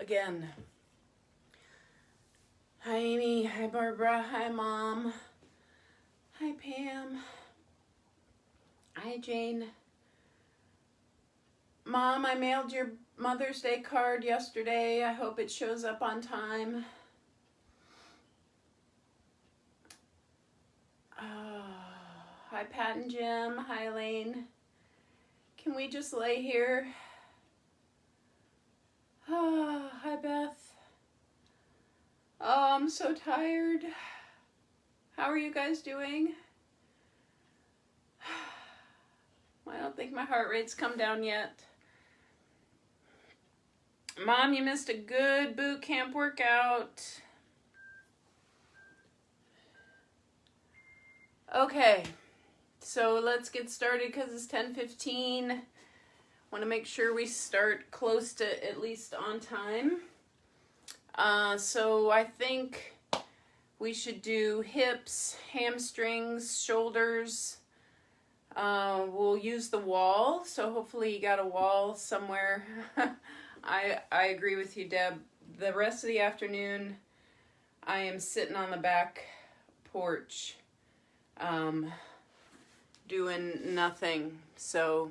again. Hi Amy, hi Barbara, hi Mom, hi Pam, hi Jane. Mom, I mailed your Mother's Day card yesterday. I hope it shows up on time. Hi Pat and Jim, hi Elaine. Can we just lay here? Hi Beth. Oh, I'm so tired. How are you guys doing? I don't think my heart rate's come down yet. Mom, you missed a good boot camp workout. Okay, so let's get started because it's 10:15. Want to make sure we start close to at least on time. So I think we should do hips, hamstrings, shoulders. We'll use the wall, so hopefully you got a wall somewhere. I agree with you, Deb. The rest of the afternoon, I am sitting on the back porch, doing nothing. So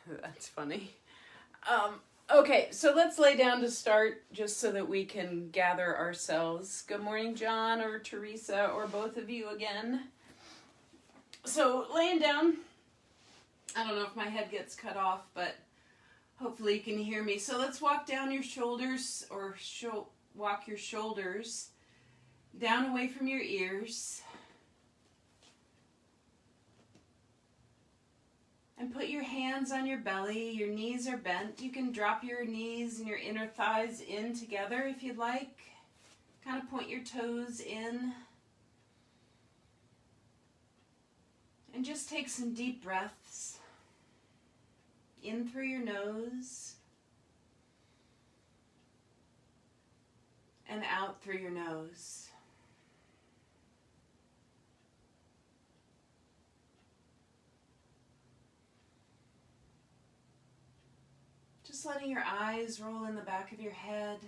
that's funny. Okay, so let's lay down to start just so that we can gather ourselves. Good morning, John or Teresa or both of you again. So laying down, I don't know if my head gets cut off, but hopefully you can hear me. So let's walk down your shoulders or walk your shoulders down away from your ears. And put your hands on your belly. Your knees are bent. You can drop your knees and your inner thighs in together if you'd like. Kind of point your toes in. And just take some deep breaths. In through your nose. And out through your nose. Just letting your eyes roll in the back of your head.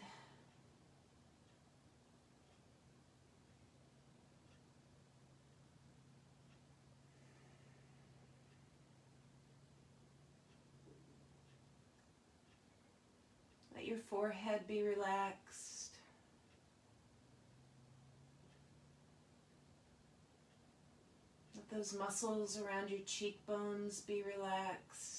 Let your forehead be relaxed. Let those muscles around your cheekbones be relaxed.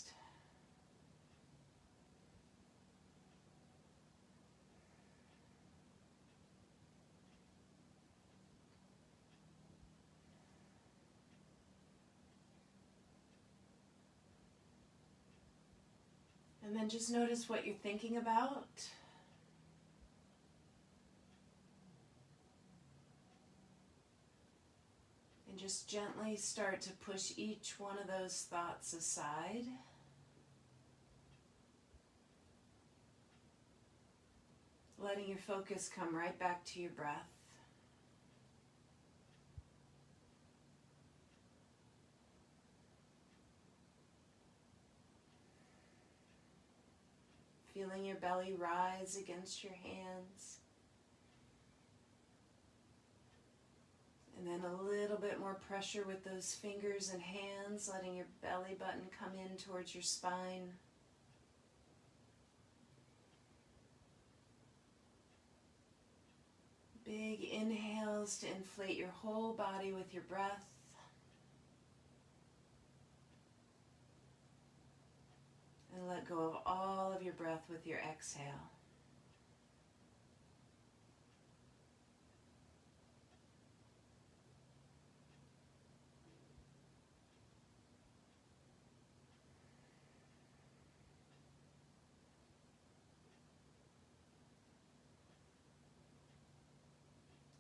And then just notice what you're thinking about. And just gently start to push each one of those thoughts aside. Letting your focus come right back to your breath. Feeling your belly rise against your hands. And then a little bit more pressure with those fingers and hands, letting your belly button come in towards your spine. Big inhales to inflate your whole body with your breath. And let go of all of your breath with your exhale.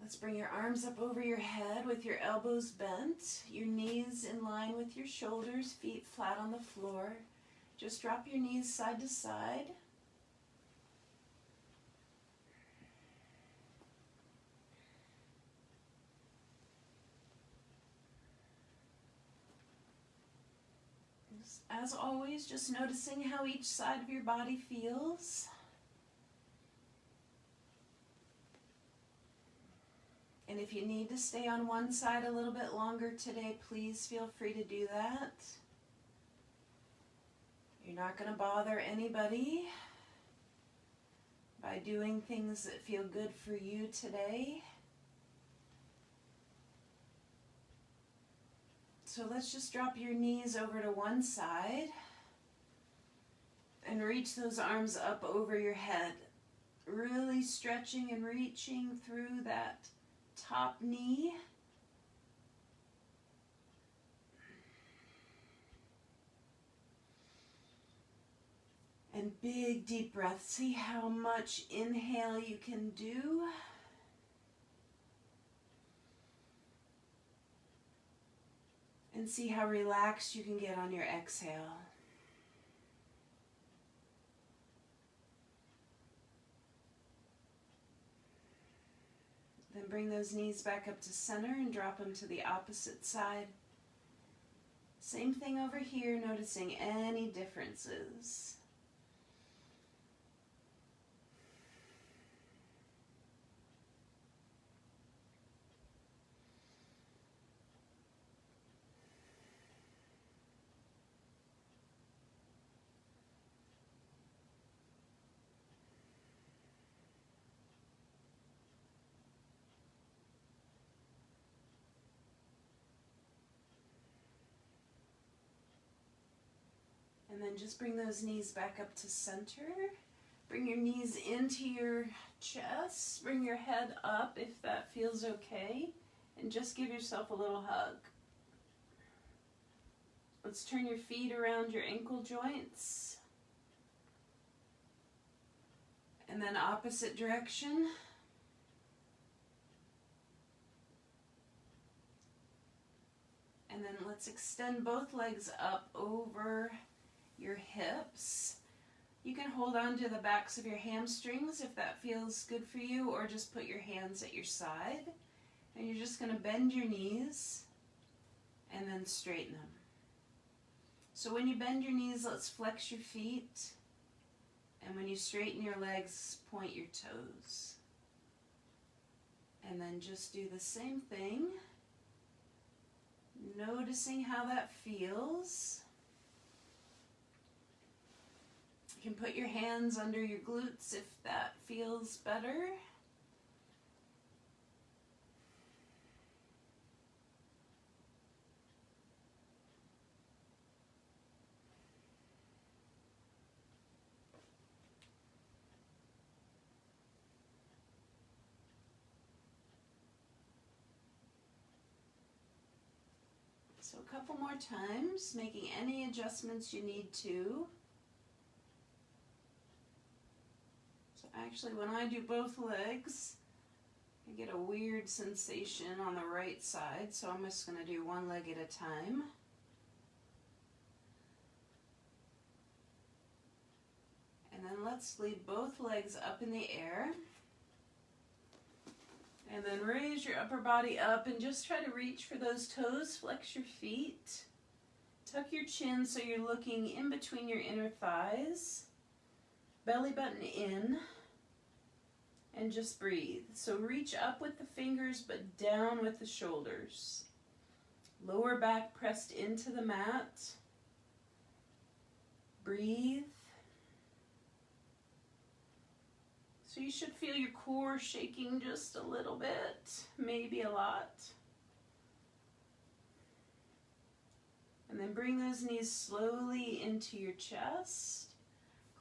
Let's bring your arms up over your head with your elbows bent, your knees in line with your shoulders, feet flat on the floor. Just drop your knees side to side. As always, just noticing how each side of your body feels. And if you need to stay on one side a little bit longer today, please feel free to do that. You're not going to bother anybody by doing things that feel good for you today. So let's just drop your knees over to one side and reach those arms up over your head. Really stretching and reaching through that top knee. And big deep breath. See how much inhale you can do. And see how relaxed you can get on your exhale. Then bring those knees back up to center and drop them to the opposite side. Same thing over here, noticing any differences. And then just bring those knees back up to center. Bring your knees into your chest. Bring your head up if that feels okay. And just give yourself a little hug. Let's turn your feet around your ankle joints. And then opposite direction. And then let's extend both legs up over your hips. You can hold on to the backs of your hamstrings if that feels good for you, or just put your hands at your side. And you're just going to bend your knees and then straighten them. So when you bend your knees, let's flex your feet. And when you straighten your legs, point your toes. And then just do the same thing, noticing how that feels. You can put your hands under your glutes if that feels better. So a couple more times, making any adjustments you need to. So actually, when I do both legs, I get a weird sensation on the right side, so I'm just going to do one leg at a time. And then let's leave both legs up in the air. And then raise your upper body up and just try to reach for those toes. Flex your feet. Tuck your chin so you're looking in between your inner thighs. Belly button in. And just breathe. So reach up with the fingers but down with the shoulders. Lower back pressed into the mat. Breathe. So you should feel your core shaking just a little bit, maybe a lot. And then bring those knees slowly into your chest.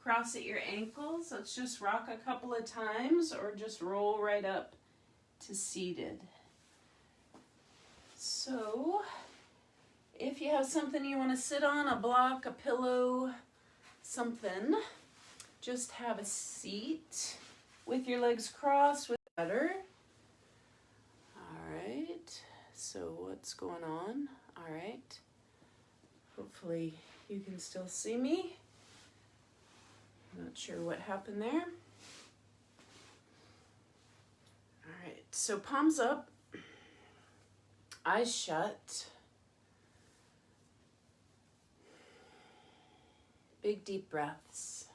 Cross at your ankles. Let's just rock a couple of times or just roll right up to seated. So if you have something you want to sit on, a block, a pillow, something, just have a seat. With your legs crossed, with better. All right, so what's going on? All right, hopefully you can still see me. Not sure what happened there. All right, so palms up, eyes shut. Big deep breaths.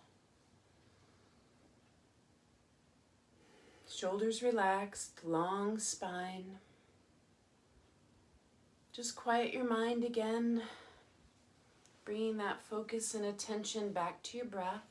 Shoulders relaxed, long spine. Just quiet your mind again, bringing that focus and attention back to your breath.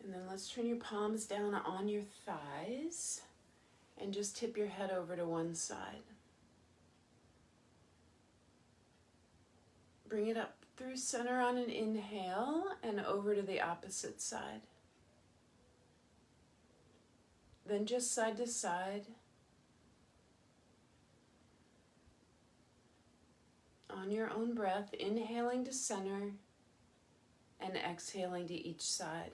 And then let's turn your palms down on your thighs and just tip your head over to one side. Bring it up through center on an inhale and over to the opposite side. Then just side to side. On your own breath, inhaling to center and exhaling to each side.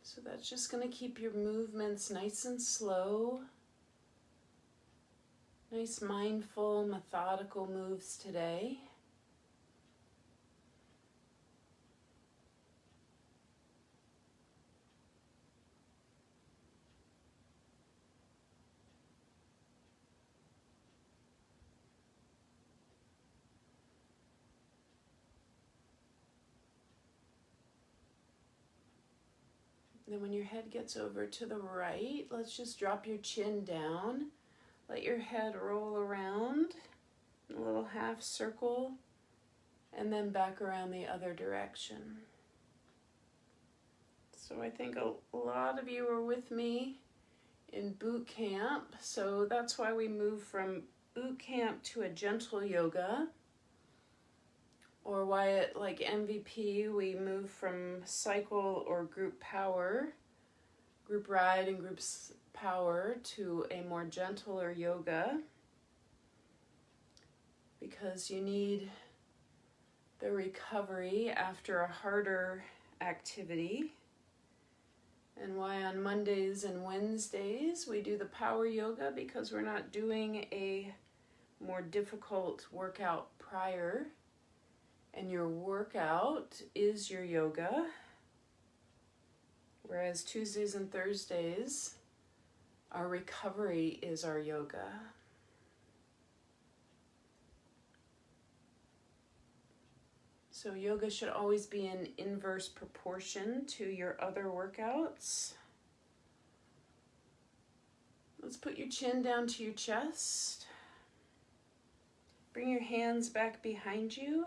So that's just going to keep your movements nice and slow. Nice, mindful, methodical moves today. Then when your head gets over to the right, let's just drop your chin down. Let your head roll around in a little half circle and then back around the other direction. So I think a lot of you are with me in boot camp. So that's why we move from boot camp to a gentle yoga. Or why at like MVP we move from cycle or group power, group ride and group power to a more gentler yoga, because you need the recovery after a harder activity. And why on Mondays and Wednesdays we do the power yoga, because we're not doing a more difficult workout prior. And your workout is your yoga, whereas Tuesdays and Thursdays, our recovery is our yoga. So yoga should always be in inverse proportion to your other workouts. Let's put your chin down to your chest. Bring your hands back behind you.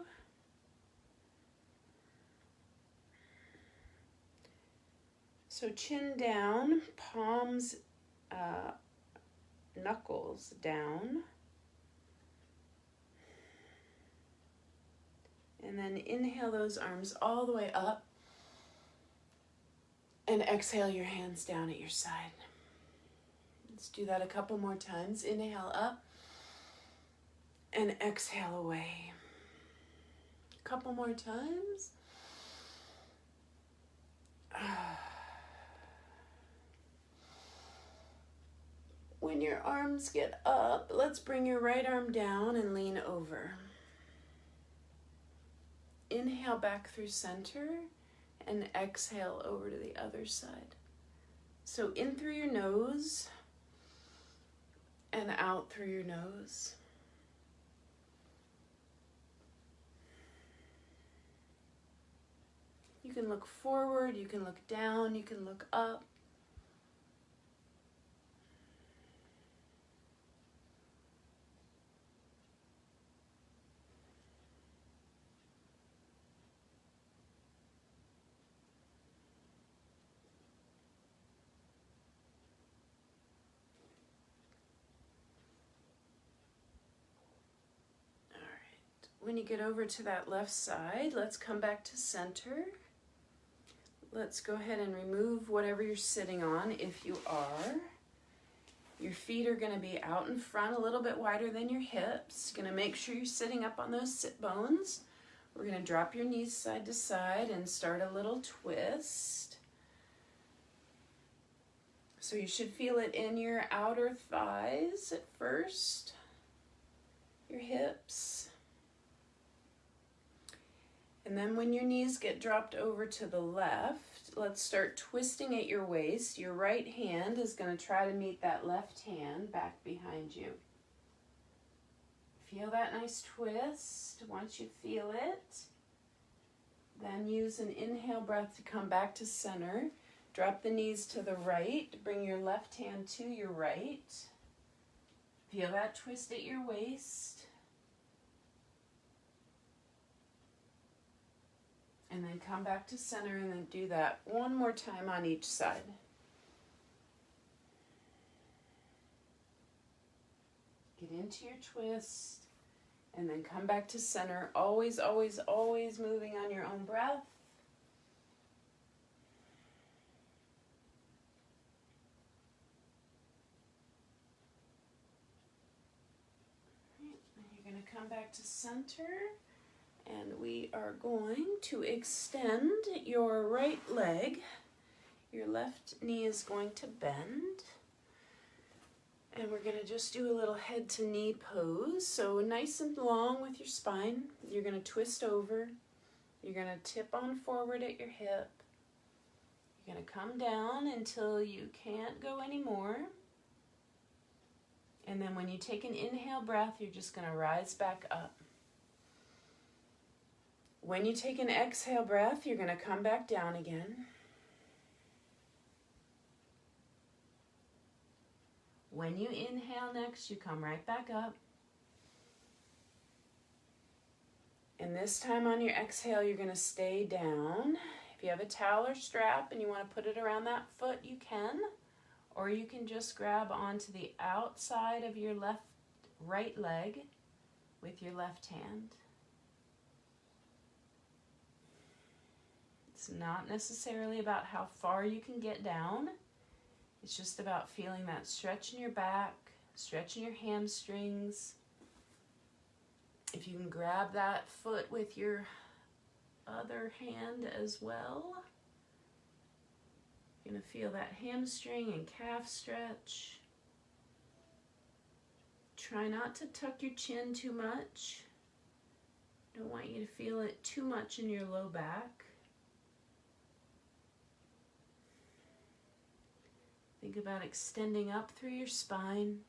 So chin down, palms, knuckles down. And then inhale those arms all the way up. And exhale your hands down at your side. Let's do that a couple more times. Inhale up. And exhale away. A couple more times. When your arms get up, let's bring your right arm down and lean over. Inhale back through center and exhale over to the other side. So in through your nose and out through your nose. You can look forward, you can look down, you can look up. When you get over to that left side, let's come back to center. Let's go ahead and remove whatever you're sitting on if you are. Your feet are going to be out in front, a little bit wider than your hips. Going to make sure you're sitting up on those sit bones. We're going to drop your knees side to side and start a little twist. So you should feel it in your outer thighs at first, your hips. And then when your knees get dropped over to the left, let's start twisting at your waist. Your right hand is going to try to meet that left hand back behind you. Feel that nice twist. Once you feel it, then use an inhale breath to come back to center. Drop the knees to the right. Bring your left hand to your right. Feel that twist at your waist. And then come back to center and then do that one more time on each side. Get into your twist and then come back to center. Always, always, always moving on your own breath. You're going to come back to center. And we are going to extend your right leg. Your left knee is going to bend. And we're going to just do a little head to knee pose. So nice and long with your spine. You're going to twist over. You're going to tip on forward at your hip. You're going to come down until you can't go anymore. And then when you take an inhale breath, you're just going to rise back up. When you take an exhale breath, you're going to come back down again. When you inhale next, you come right back up. And this time on your exhale, you're going to stay down. If you have a towel or strap and you want to put it around that foot, you can. Or you can just grab onto the outside of your right leg with your left hand. It's not necessarily about how far you can get down. It's just about feeling that stretch in your back, stretch in your hamstrings. If you can grab that foot with your other hand as well, you're going to feel that hamstring and calf stretch. Try not to tuck your chin too much. Don't want you to feel it too much in your low back. Think about extending up through your spine,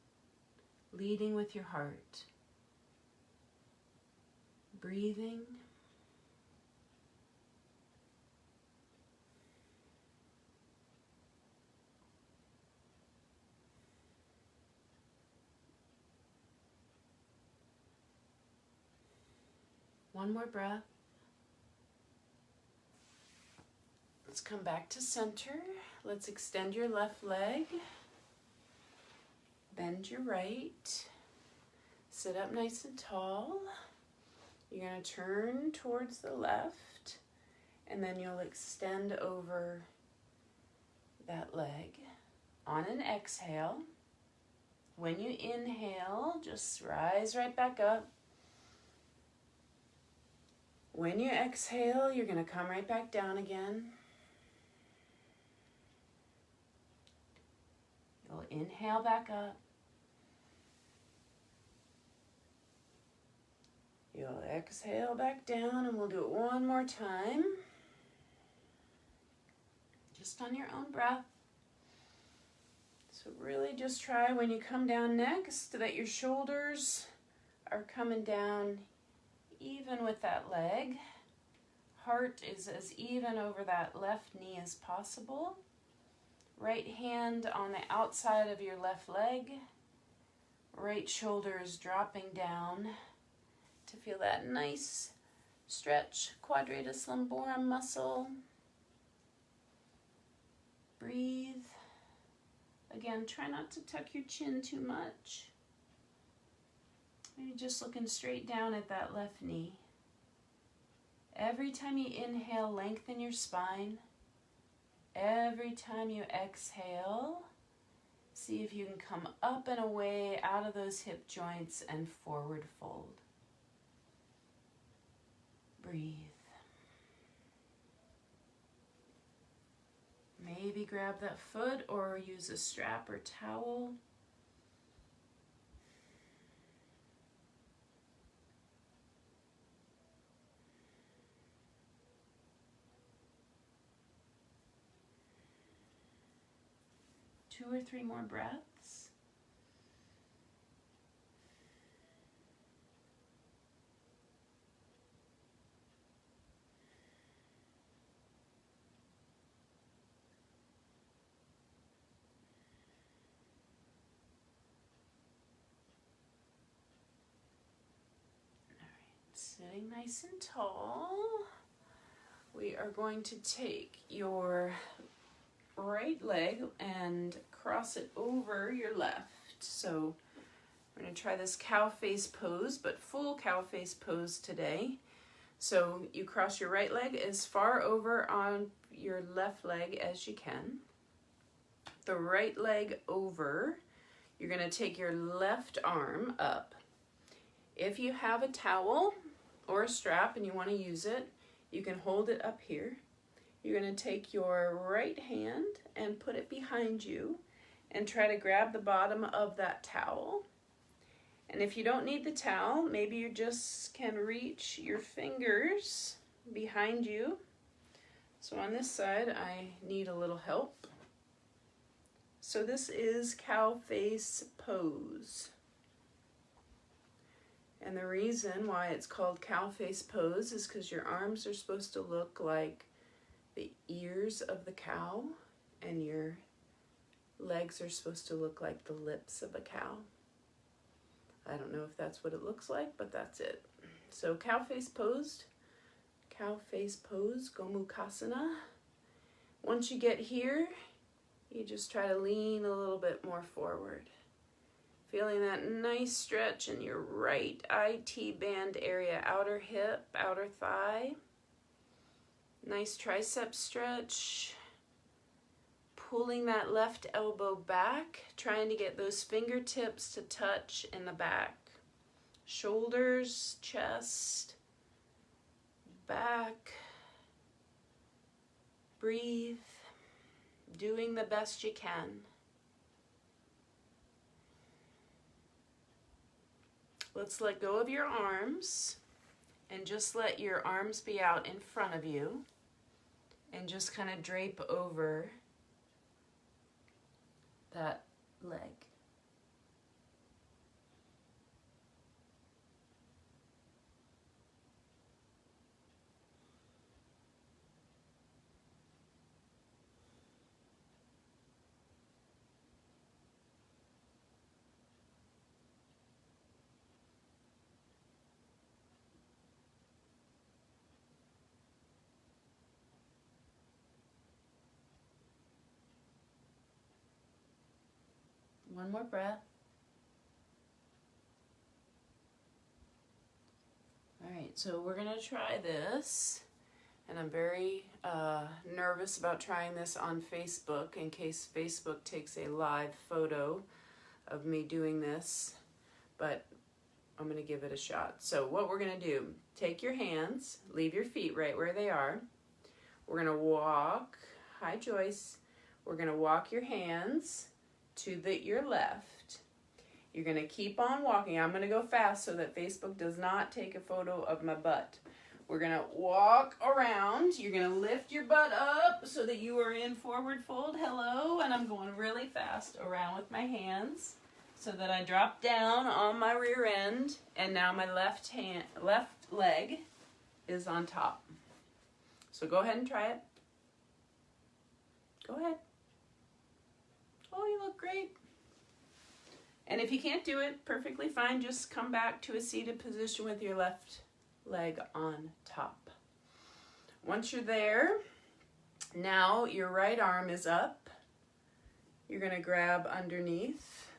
leading with your heart. Breathing. One more breath. Let's come back to center. Let's extend your left leg. Bend your right. Sit up nice and tall. You're going to turn towards the left, and then you'll extend over that leg. On an exhale, when you inhale, just rise right back up. When you exhale, you're going to come right back down again. You'll inhale back up. You'll exhale back down, and we'll do it one more time. Just on your own breath. So really just try when you come down next that your shoulders are coming down even with that leg. Heart is as even over that left knee as possible. Right hand on the outside of your left leg. Right shoulder is dropping down to feel that nice stretch, quadratus lumborum muscle. Breathe. Again, try not to tuck your chin too much. Maybe just looking straight down at that left knee. Every time you inhale, lengthen your spine. Every time you exhale, See if you can come up and away out of those hip joints and forward fold. Breathe. Maybe grab that foot or use a strap or towel. Two or three more breaths. Sitting nice and tall, we are going to take your right leg and cross it over your left. So we're going to try this cow face pose, but full cow face pose today. So you cross your right leg as far over on your left leg as you can. The right leg over, you're going to take your left arm up. If you have a towel or a strap and you want to use it, you can hold it up here. You're going to take your right hand and put it behind you and try to grab the bottom of that towel. And if you don't need the towel, maybe you just can reach your fingers behind you. So on this side, I need a little help. So this is cow face pose. And the reason why it's called cow face pose is because your arms are supposed to look like the ears of the cow, and your legs are supposed to look like the lips of a cow. I don't know if that's what it looks like, but that's it. So cow face pose, Gomukhasana. Once you get here, you just try to lean a little bit more forward. Feeling that nice stretch in your right IT band area, outer hip, outer thigh. Nice tricep stretch. Pulling that left elbow back, trying to get those fingertips to touch in the back. Shoulders, chest, back. Breathe. Doing the best you can. Let's let go of your arms and just let your arms be out in front of you and just kind of drape over that leg. One more breath. All right, so we're gonna try this, and I'm very nervous about trying this on Facebook in case Facebook takes a live photo of me doing this, but I'm gonna give it a shot. So what we're gonna do, take your hands, leave your feet right where they are. We're gonna walk, hi Joyce, we're gonna walk your hands to your left. You're going to keep on walking. I'm going to go fast so that Facebook does not take a photo of my butt. We're going to walk around. You're going to lift your butt up so that you are in forward fold. Hello. And I'm going really fast around with my hands so that I drop down on my rear end. And now my left leg is on top. So go ahead and try it. Go ahead. Oh, you look great. And if you can't do it, perfectly fine. Just come back to a seated position with your left leg on top. Once you're there, now your right arm is up. You're going to grab underneath.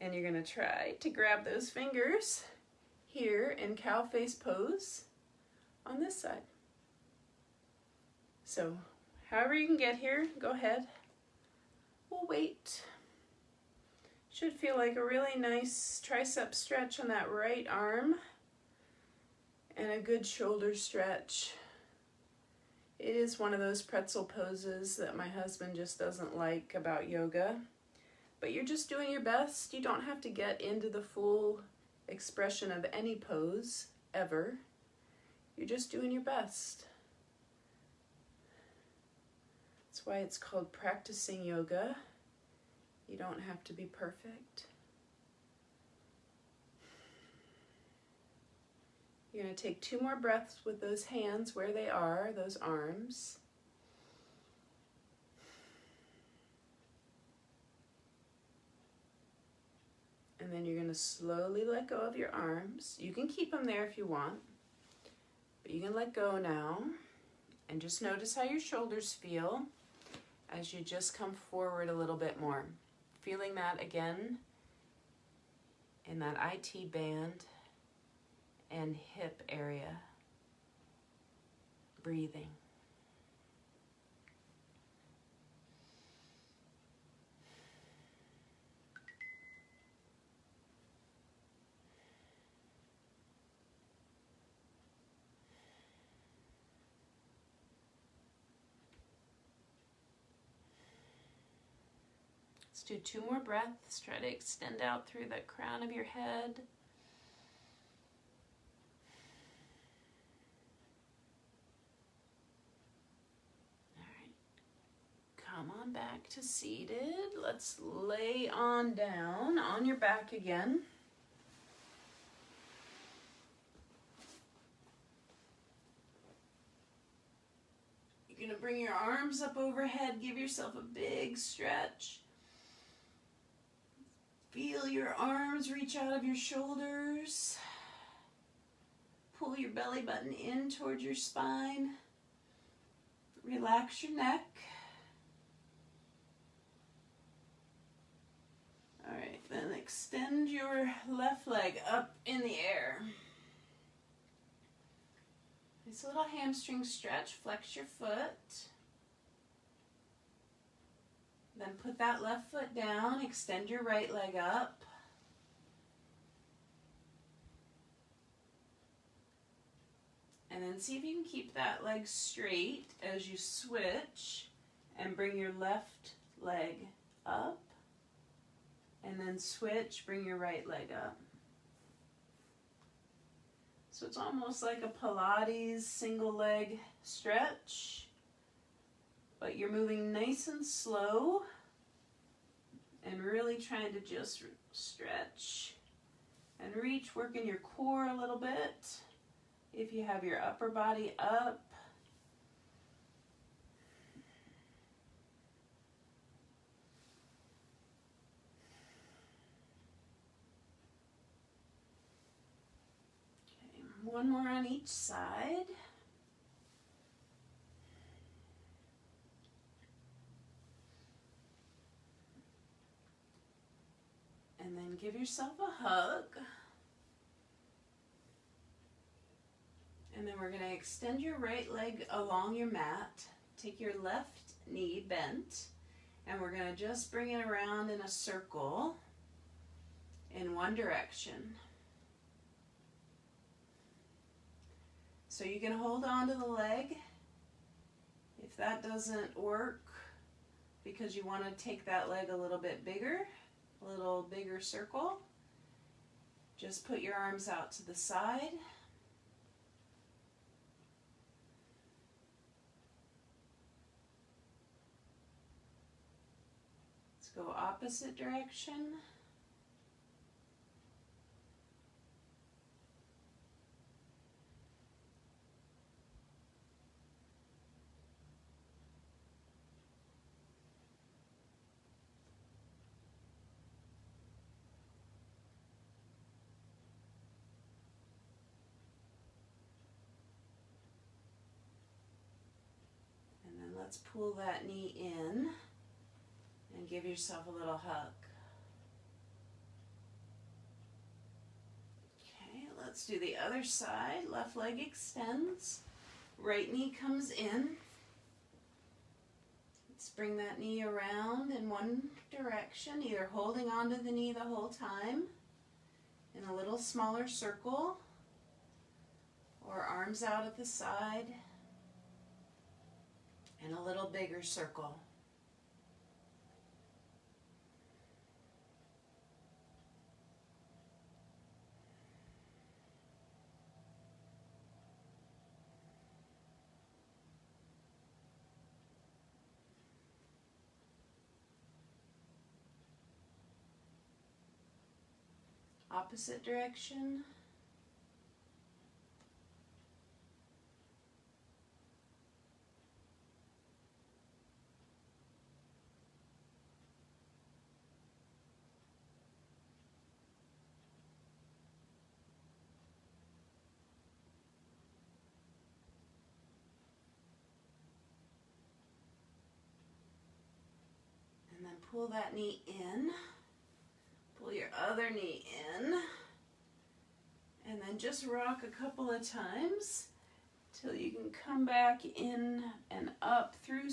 And you're going to try to grab those fingers here in cow face pose on this side. So, however you can get here, go ahead. we'll wait. Should feel like a really nice tricep stretch on that right arm and a good shoulder stretch. It is one of those pretzel poses that my husband just doesn't like about yoga. But you're just doing your best. You don't have to get into the full expression of any pose, ever. You're just doing your best. That's why it's called practicing yoga. You don't have to be perfect. You're going to take 2 more breaths with those hands where they are, those arms. And then you're going to slowly let go of your arms. You can keep them there if you want, but you can let go now. And just notice how your shoulders feel as you just come forward a little bit more. Feeling that again in that IT band and hip area. Breathing. Let's do 2 more breaths. Try to extend out through the crown of your head. All right. Come on back to seated. Let's lay on down on your back again. You're going to bring your arms up overhead. Give yourself a big stretch. Feel your arms reach out of your shoulders. Pull your belly button in towards your spine. Relax your neck. All right, then extend your left leg up in the air. It's a little hamstring stretch. Flex your foot. Then put that left foot down, extend your right leg up. And then see if you can keep that leg straight as you switch and bring your left leg up. And then switch, bring your right leg up. So it's almost like a Pilates single leg stretch. But you're moving nice and slow and really trying to just stretch and reach, working your core a little bit. If you have your upper body up. Okay, 1 more on each side. And then give yourself a hug. And then we're going to extend your right leg along your mat. Take your left knee bent. And we're going to just bring it around in a circle in one direction. So you can hold on to the leg. If that doesn't work, because you want to take that leg a little bit bigger, a little bigger circle, just put your arms out to the side. Let's go opposite direction. Let's pull that knee in and give yourself a little hug. Okay, let's do the other side. Left leg extends, right knee comes in. Just bring that knee around in one direction, either holding onto the knee the whole time in a little smaller circle, or arms out at the side in a little bigger circle. Opposite direction. And then pull that knee in. Pull your other knee in. And then just rock a couple of times till you can come back in and up through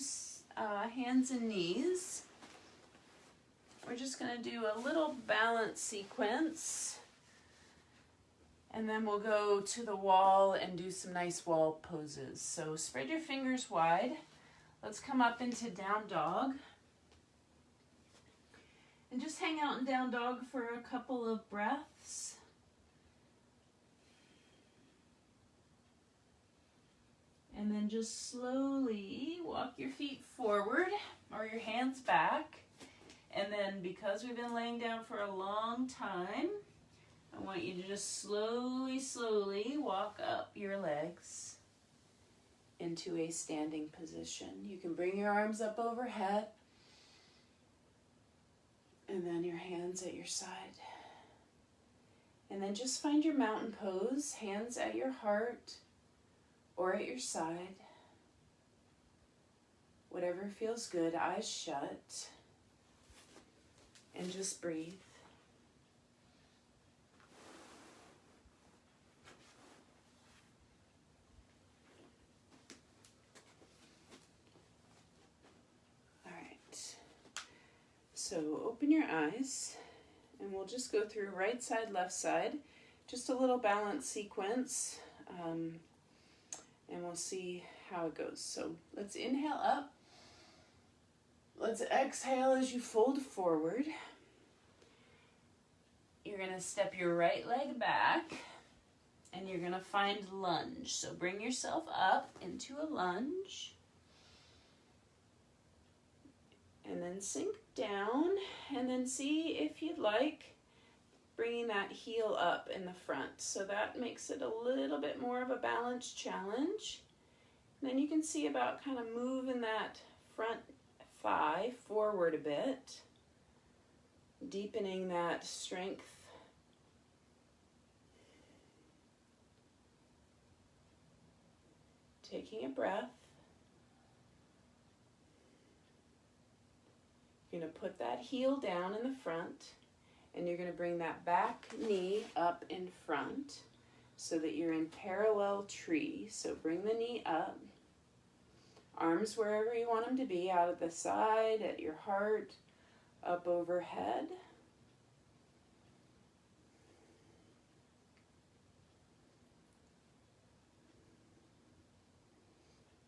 hands and knees. We're just going to do a little balance sequence. And then we'll go to the wall and do some nice wall poses. So spread your fingers wide. Let's come up into down dog. And just hang out in down dog for a couple of breaths. And then just slowly walk your feet forward or your hands back. And then because we've been laying down for a long time, I want you to just slowly, slowly walk up your legs into a standing position. You can bring your arms up overhead and then your hands at your side. And then just find your mountain pose, hands at your heart or at your side. Whatever feels good, eyes shut. And just breathe. All right. So open your eyes and we'll just go through right side, left side. Just a little balance sequence. And we'll see how it goes. So let's inhale up. Let's exhale as you fold forward. You're going to step your right leg back and you're going to find lunge. So bring yourself up into a lunge. And then sink down and then see if you'd like bringing that heel up in the front. So that makes it a little bit more of a balance challenge. And then you can see about kind of moving that front thigh forward a bit, deepening that strength. Taking a breath. You're going to put that heel down in the front. And you're going to bring that back knee up in front so that you're in parallel tree. So bring the knee up. Arms wherever you want them to be, out at the side, at your heart, up overhead.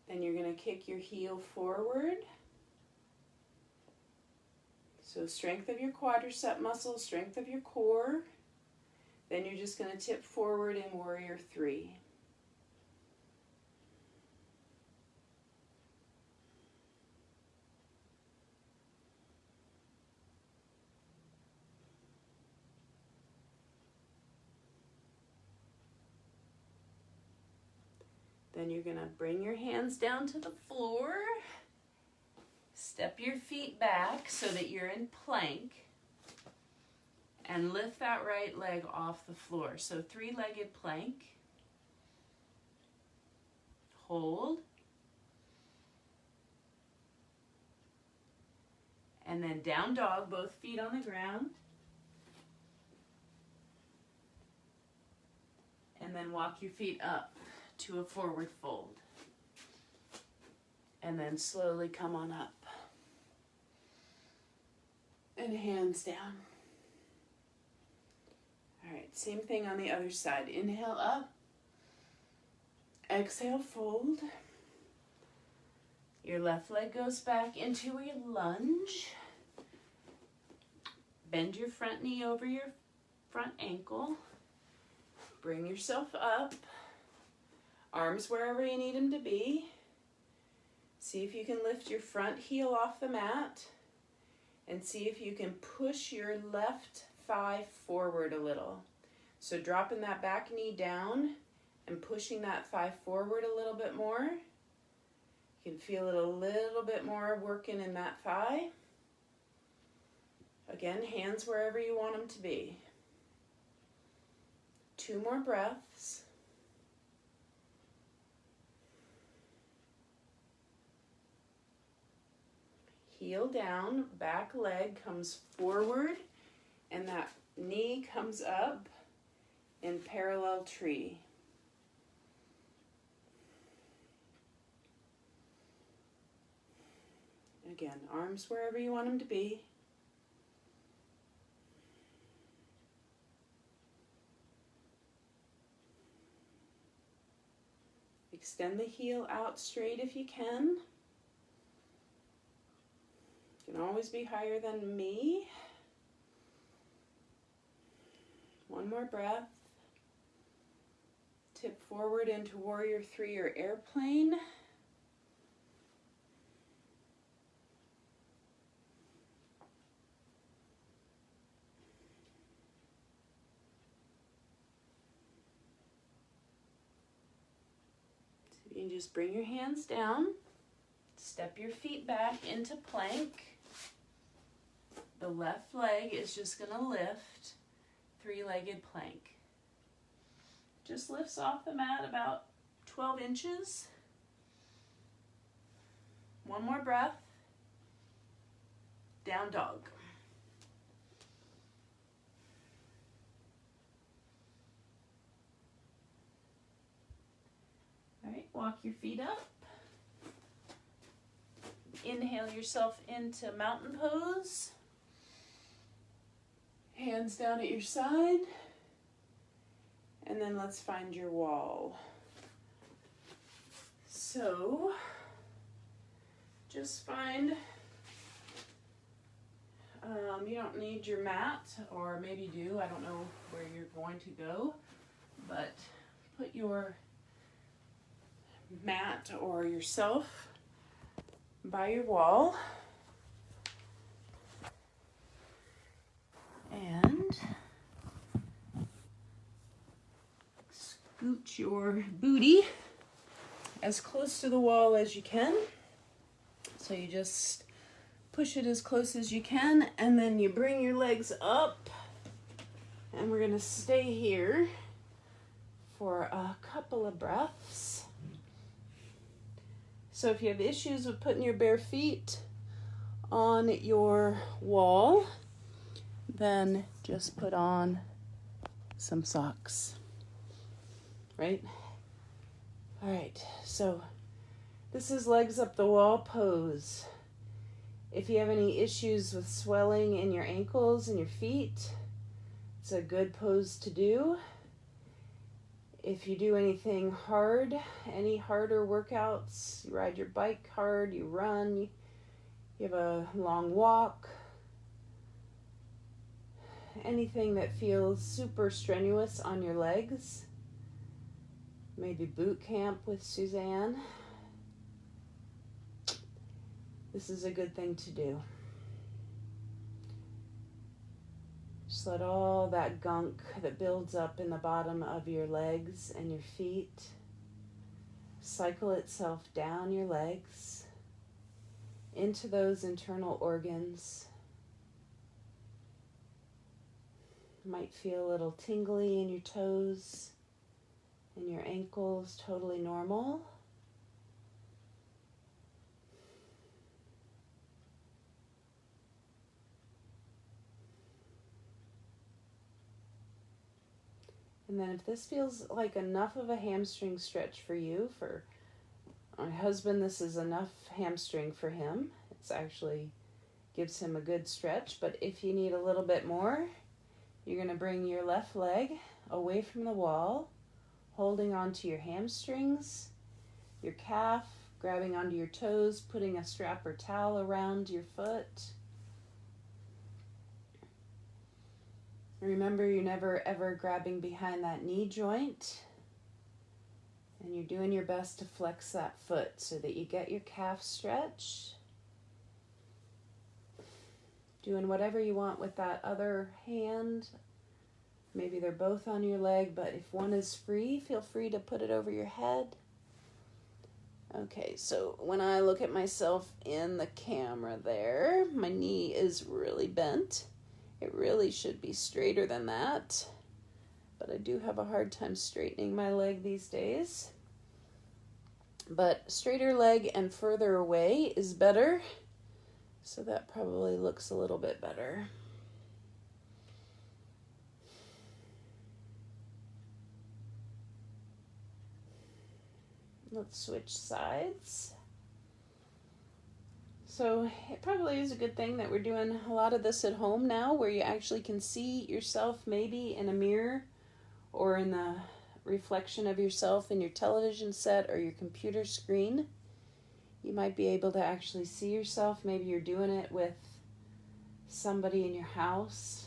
Then you're going to kick your heel forward. So strength of your quadricep muscle, strength of your core. Then you're just going to tip forward in warrior three. Then you're going to bring your hands down to the floor. Step your feet back so that you're in plank. And lift that right leg off the floor. So three-legged plank. Hold. And then down dog, both feet on the ground. And then walk your feet up to a forward fold. And then slowly come on up. And hands down. All right, same thing on the other side. Inhale up. Exhale, fold. Your left leg goes back into your lunge. Bend your front knee over your front ankle. Bring yourself up. Arms wherever you need them to be. See if you can lift your front heel off the mat. And see if you can push your left thigh forward a little. So dropping that back knee down and pushing that thigh forward a little bit more. You can feel it a little bit more working in that thigh. Again, hands wherever you want them to be. 2 more breaths. Heel down, back leg comes forward, and that knee comes up in parallel tree. Again, arms wherever you want them to be. Extend the heel out straight if you can. You can always be higher than me. 1 more breath. Tip forward into Warrior 3 or airplane. So you can just bring your hands down. Step your feet back into plank. The left leg is just going to lift, 3-legged plank. Just lifts off the mat about 12 inches. 1 more breath. Down dog. All right, walk your feet up. Inhale yourself into mountain pose. Hands down at your side. And then let's find your wall. So, just find, you don't need your mat, or maybe you do, I don't know where you're going to go, but put your mat or yourself by your wall. And scoot your booty as close to the wall as you can. So you just push it as close as you can, and then you bring your legs up, and we're gonna stay here for a couple of breaths. So if you have issues with putting your bare feet on your wall, then just put on some socks, right? All right, so this is legs up the wall pose. If you have any issues with swelling in your ankles and your feet, it's a good pose to do. If you do anything hard, any harder workouts, you ride your bike hard, you run, you have a long walk, anything that feels super strenuous on your legs, maybe boot camp with Suzanne, this is a good thing to do. Just let all that gunk that builds up in the bottom of your legs and your feet cycle itself down your legs into those internal organs. You might feel a little tingly in your toes and your ankles, totally normal. And then if this feels like enough of a hamstring stretch for you, for my husband, this is enough hamstring for him. It's actually Gives him a good stretch, but if you need a little bit more, you're going to bring your left leg away from the wall, holding onto your hamstrings, your calf, grabbing onto your toes, putting a strap or towel around your foot. Remember, you're never ever grabbing behind that knee joint, and you're doing your best to flex that foot so that you get your calf stretched. Doing whatever you want with that other hand. Maybe they're both on your leg, but if one is free, feel free to put it over your head. Okay, so when I look at myself in the camera there, my knee is really bent. It really should be straighter than that, but I do have a hard time straightening my leg these days. But straighter leg and further away is better. So that probably looks a little bit better. Let's switch sides. So it probably is a good thing that we're doing a lot of this at home now, where you actually can see yourself maybe in a mirror or in the reflection of yourself in your television set or your computer screen. You might be able to actually see yourself. Maybe you're doing it with somebody in your house,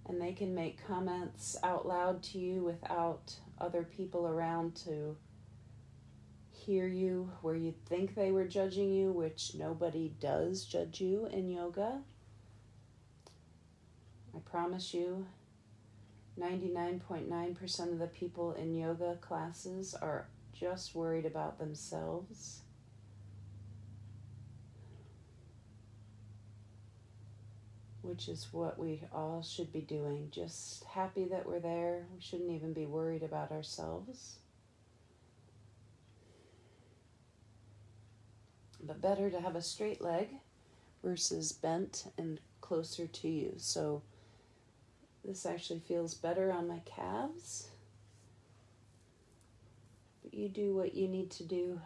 and they can make comments out loud to you without other people around to hear you, where you think they were judging you, which nobody does judge you in yoga. I promise you, 99.9% of the people in yoga classes are just worried about themselves. Which is what we all should be doing. Just happy that we're there. We shouldn't even be worried about ourselves. But better to have a straight leg versus bent and closer to you. So this actually feels better on my calves. But you do what you need to do.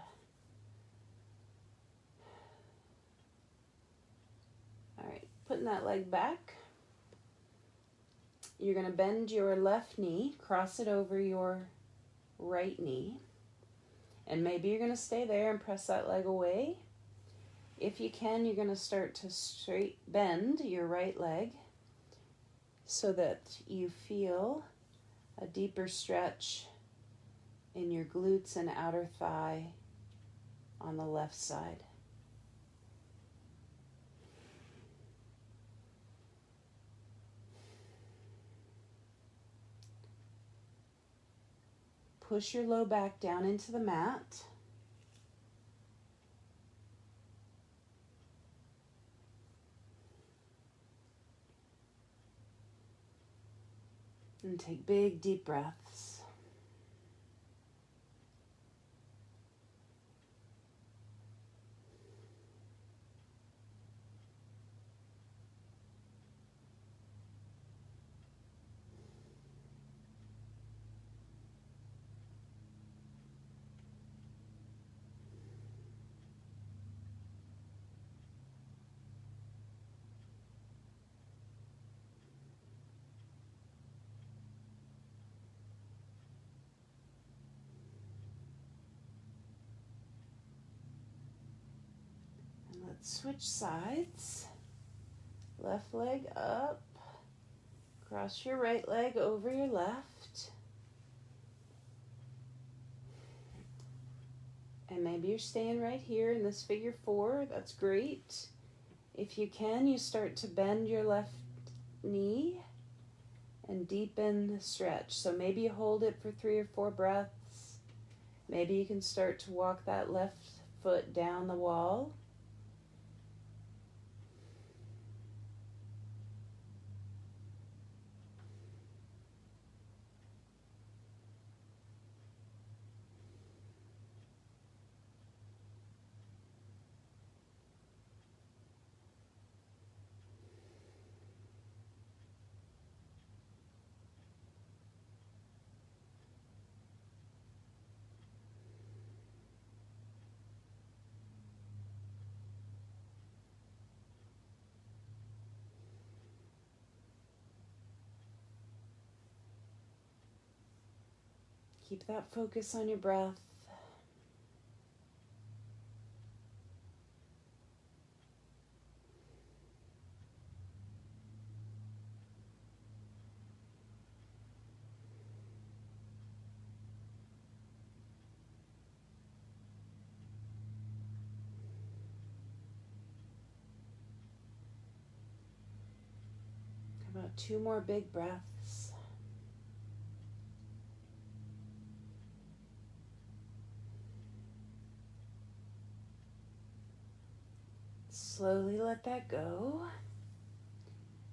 All right, putting that leg back. You're going to bend your left knee, cross it over your right knee. And maybe you're going to stay there and press that leg away. If you can, you're going to start to straight bend your right leg so that you feel a deeper stretch in your glutes and outer thigh on the left side. Push your low back down into the mat. And take big, deep breaths. Switch sides. Left leg up. Cross your right leg over your left. And maybe you're staying right here in this figure 4. That's great. If you can, you start to bend your left knee and deepen the stretch. So maybe you hold it for 3 or 4 breaths. Maybe you can start to walk that left foot down the wall. Keep that focus on your breath. About 2 more big breaths. Slowly let that go.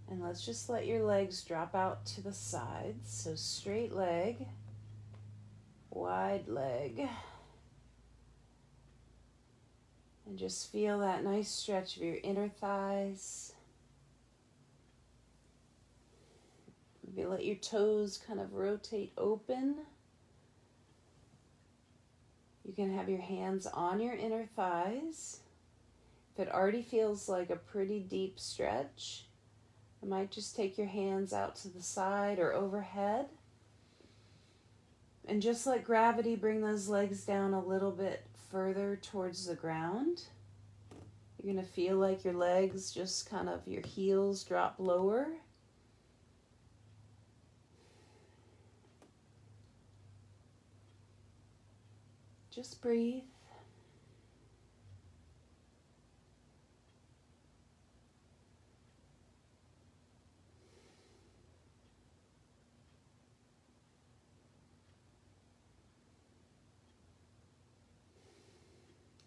And let's just let your legs drop out to the sides. So straight leg, wide leg. And just feel that nice stretch of your inner thighs. Maybe let your toes kind of rotate open. You can have your hands on your inner thighs. If it already feels like a pretty deep stretch, you might just take your hands out to the side or overhead. And just let gravity bring those legs down a little bit further towards the ground. You're going to feel like your legs just kind of, your heels drop lower. Just breathe.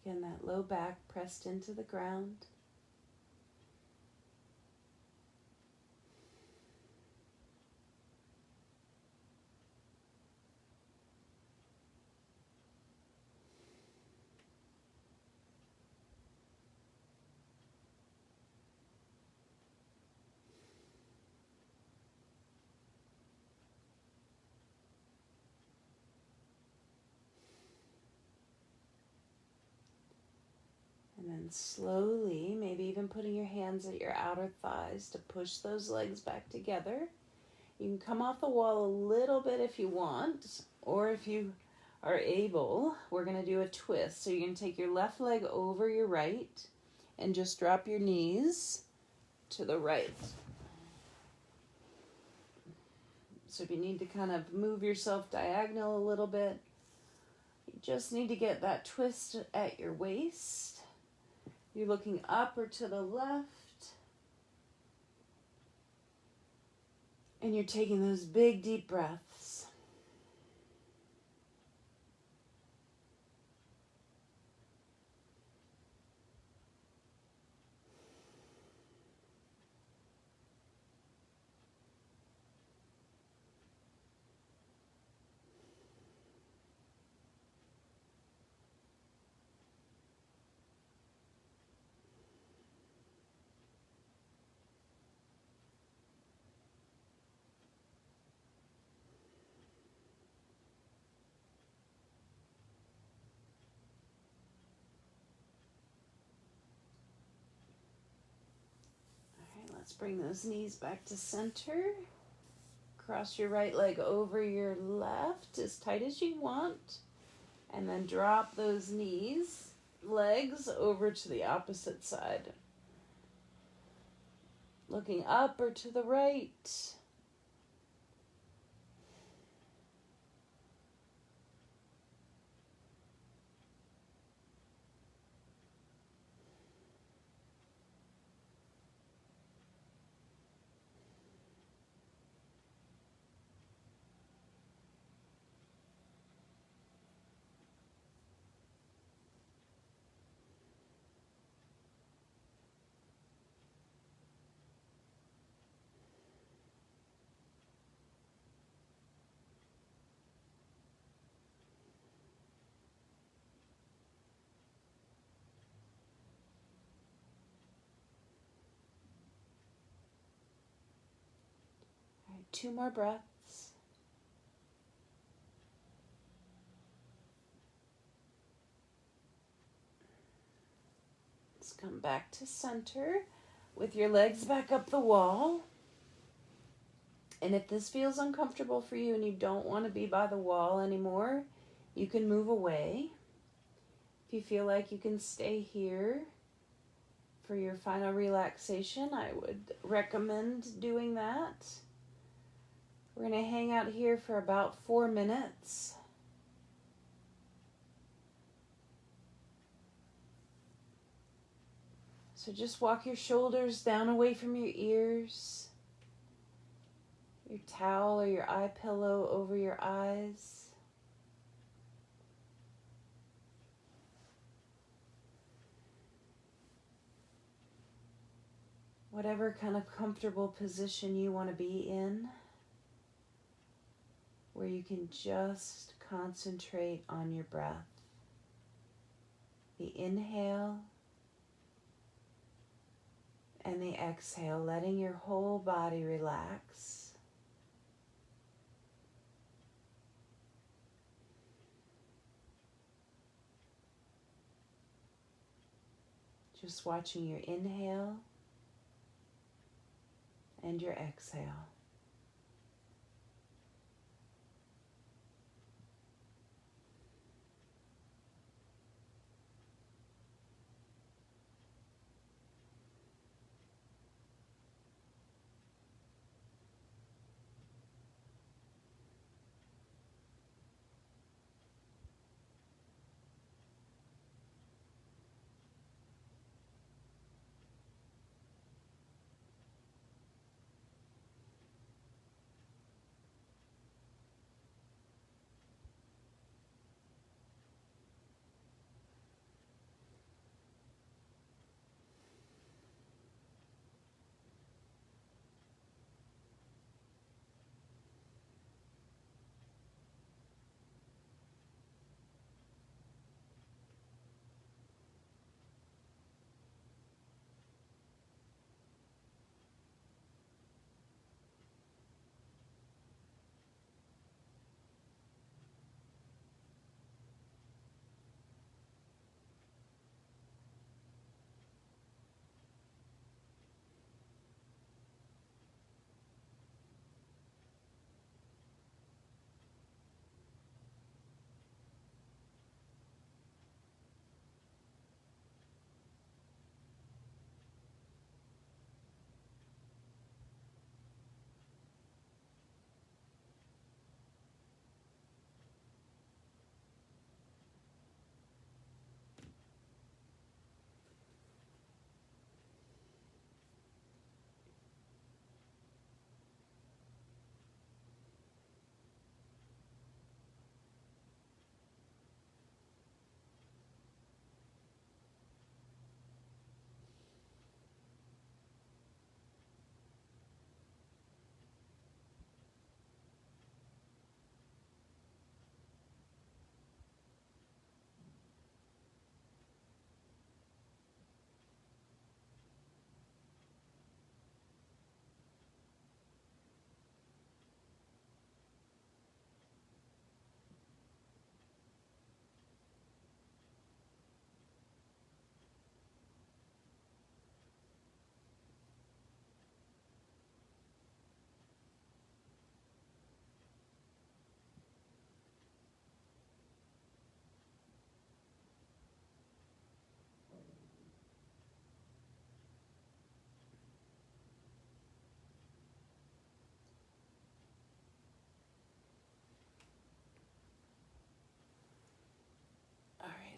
Again, that low back pressed into the ground. And then slowly, maybe even putting your hands at your outer thighs to push those legs back together. You can come off the wall a little bit if you want, or if you are able, we're going to do a twist. So you're going to take your left leg over your right and just drop your knees to the right. So if you need to kind of move yourself diagonal a little bit, you just need to get that twist at your waist. You're looking up or to the left. And you're taking those big, deep breaths. Let's bring those knees back to center. Cross your right leg over your left as tight as you want. And then drop those legs over to the opposite side. Looking up or to the right. All right, 2 more breaths. Let's come back to center with your legs back up the wall. And if this feels uncomfortable for you and you don't want to be by the wall anymore, you can move away. If you feel like you can stay here for your final relaxation, I would recommend doing that. We're going to hang out here for about 4 minutes. So just walk your shoulders down away from your ears, your towel or your eye pillow over your eyes. Whatever kind of comfortable position you want to be in, where you can just concentrate on your breath. The inhale and the exhale, letting your whole body relax. Just watching your inhale and your exhale.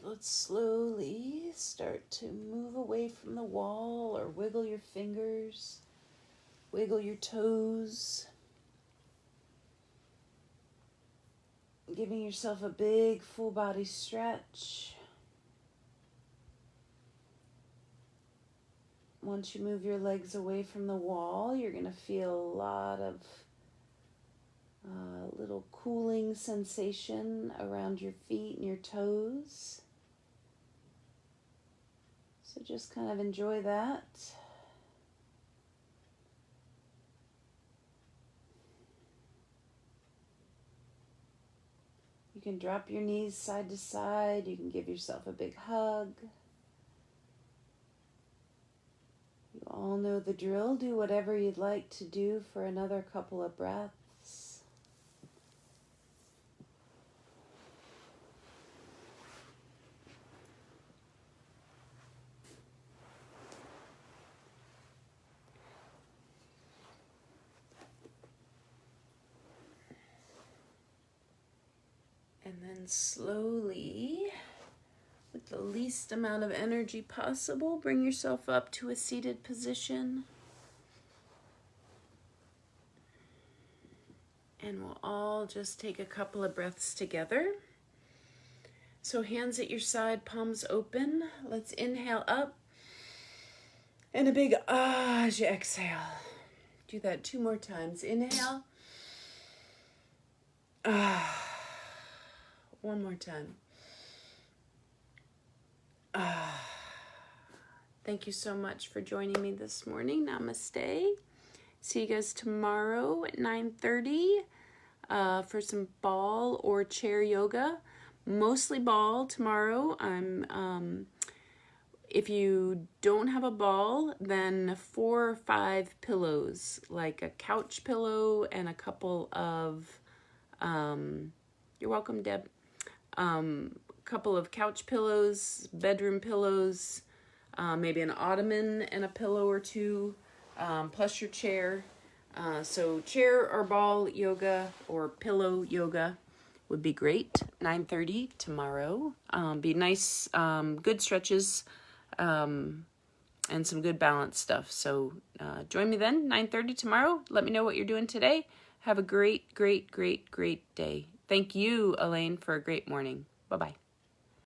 Let's slowly start to move away from the wall or wiggle your fingers, wiggle your toes, giving yourself a big full body stretch. Once you move your legs away from the wall, you're going to feel a lot of little cooling sensation around your feet and your toes. So just kind of enjoy that. You can drop your knees side to side. You can give yourself a big hug. You all all know the drill. Do whatever you'd like to do for another couple of breaths. And then slowly, with the least amount of energy possible, bring yourself up to a seated position. And we'll all just take a couple of breaths together. So hands at your side, palms open. Let's inhale up. And a big ah as you exhale. Do that 2 more times. Inhale. Ah. 1 more time. Ah. Thank you so much for joining me this morning. Namaste. See you guys tomorrow at 9:30 for some ball or chair yoga. Mostly ball tomorrow. If you don't have a ball, then 4 or 5 pillows, like a couch pillow and a couple of, you're welcome, Deb. Couple of couch pillows, bedroom pillows, maybe an ottoman and a pillow or 2, plus your chair. So chair or ball yoga or pillow yoga would be great. 9:30 tomorrow. Be nice, good stretches, and some good balance stuff. So join me then, 9:30 tomorrow. Let me know what you're doing today. Have a great, great, great, great day. Thank you, Elaine, for a great morning. Bye-bye.